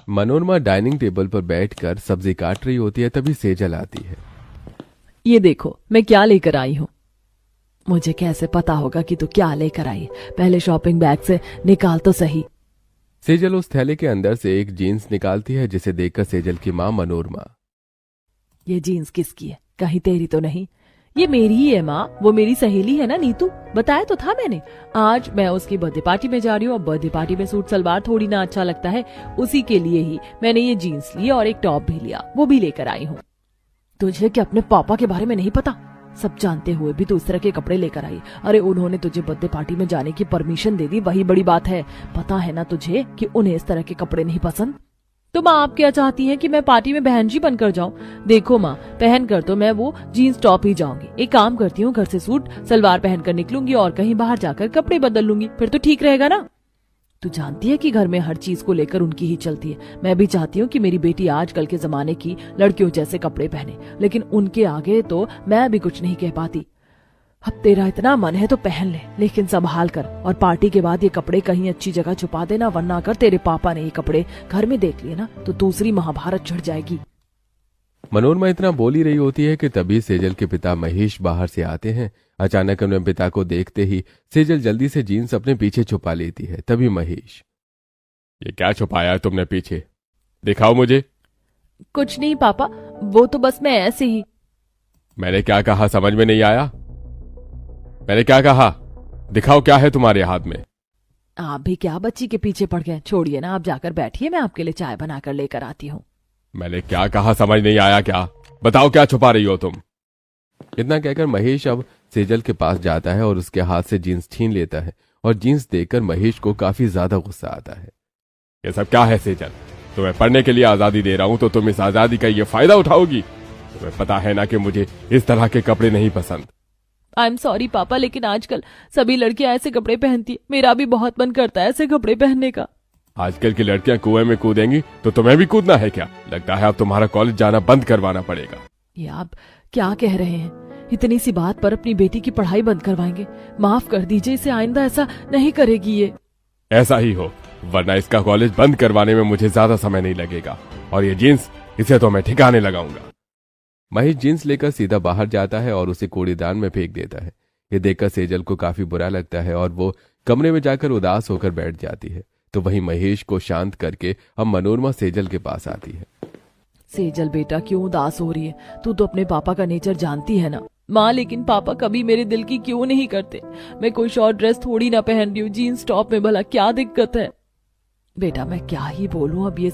Manorama dining table पर बैठकर सब्जी काट रही होती है, तभी सेजल आती है। ये देखो मैं क्या लेकर आई हूँ। मुझे कैसे पता होगा कि तू क्या लेकर आई? पहले शॉपिंग बैग से निकाल तो सही। सेजल उस थैले के अंदर से एक जीन्स निकालती है, जिसे देखकर सेजल की माँ मनोरमा, ये जीन्स किसकी है? कहीं तेरी तो नहीं? ये मेरी ही है माँ, वो मेरी सहेली है ना नीतू, बताया तो था मैंने। आज मैं उसकी बर्थडे पार्टी में जा रही हूँ। अब बर्थडे पार्टी में सूट सलवार थोड़ी ना अच्छा लगता है, उसी के लिए ही मैंने ये जीन्स ली और एक टॉप भी लिया, वो भी लेकर आई हूँ। तुझे क्या अपने पापा के बारे में नहीं पता? सब जानते हुए भी तू इस तरह के कपड़े लेकर आई। अरे उन्होंने तुझे बर्थडे पार्टी में जाने की परमिशन दे दी, वही बड़ी बात है। पता है ना तुझे कि उन्हें इस तरह के कपड़े नहीं पसंद। तो माँ आप क्या चाहती हैं कि मैं पार्टी में बहन जी बनकर जाऊं? देखो माँ, पहन कर तो मैं वो जीन्स टॉप ही जाऊंगी। एक काम करती हूँ, घर से सूट सलवार पहन कर निकलूंगी और कहीं बाहर जाकर कपड़े बदल लूंगी, फिर तो ठीक रहेगा ना। तू जानती है कि घर में हर चीज को लेकर उनकी ही चलती है। मैं भी चाहती हूँ कि मेरी बेटी आजकल के जमाने की लड़कियों जैसे कपड़े पहने, लेकिन उनके आगे तो मैं भी कुछ नहीं कह पाती। अब तेरा इतना मन है तो पहन ले, लेकिन संभाल कर, और पार्टी के बाद ये कपड़े कहीं अच्छी जगह छुपा देना, वरना अगर तेरे पापा ने ये कपड़े घर में देख लिए ना तो दूसरी महाभारत चढ़ जाएगी। मनोरमा इतना बोल ही रही होती है कि तभी सेजल के पिता महेश बाहर से आते हैं। अचानक उन्हें पिता को देखते ही सेजल जल्दी से जीन्स अपने पीछे छुपा लेती है। तभी महेश, ये क्या छुपाया है तुमने पीछे? दिखाओ मुझे। कुछ नहीं पापा, वो तो बस मैं ऐसे ही। मैंने क्या कहा समझ में नहीं आया? मैंने क्या कहा? दिखाओ क्या है तुम्हारे हाथ में? आप भी क्या बच्ची के पीछे पड़ गए? छोड़िए ना, आप जाकर बैठिए, मैं आपके लिए चाय बनाकर लेकर आती हूँ। मैंने क्या कहा समझ नहीं आया? क्या बताओ, क्या छुपा रही हो तुम? इतना कहकर महेश अब सेजल के पास जाता है और उसके हाथ से जीन्स छीन लेता है, और जीन्स देखकर महेश को काफी ज्यादा गुस्सा आता है। ये सब क्या है सेजल? तुम्हें पढ़ने के लिए आजादी दे रहा हूं तो तुम इस आजादी का ये फायदा उठाओगी? तुम्हें पता है ना कि मुझे इस तरह के कपड़े नहीं पसंद। आई एम सॉरी पापा, लेकिन आजकल सभी लड़कियां ऐसे कपड़े पहनती है, मेरा भी बहुत मन करता है ऐसे कपड़े पहनने का। आजकल की लड़कियां कुएं में कूदेंगी तो तुम्हें भी कूदना है क्या? लगता है अब तुम्हारा कॉलेज जाना बंद करवाना पड़ेगा। ये आप क्या कह रहे हैं? इतनी सी बात पर अपनी बेटी की पढ़ाई बंद करवाएंगे? माफ कर दीजिए, इसे आइंदा ऐसा नहीं करेगी ये। ऐसा ही हो, वरना इसका कॉलेज बंद करवाने में मुझे ज्यादा समय नहीं लगेगा, और ये जीन्स, इसे तो मैं ठिकाने लगाऊंगा। महेश जीन्स लेकर सीधा बाहर जाता है और उसे कूड़ेदान में फेंक देता है। ये देखकर सेजल को काफी बुरा लगता है और वो कमरे में जाकर उदास होकर बैठ जाती है। तो वहीं महेश को शांत करके अब मनोरमा सेजल के पास आती है। सेजल बेटा, क्यों उदास हो रही है? तू तो अपने पापा का नेचर जानती है ना। माँ, लेकिन पापा कभी मेरे दिल की क्यों नहीं करते? मैं कोई शॉर्ट ड्रेस थोड़ी ना पहन रही हूँ, जीन्स टॉप में भला क्या दिक्कत है? बेटा मैं क्या ही बोलूं, अब ये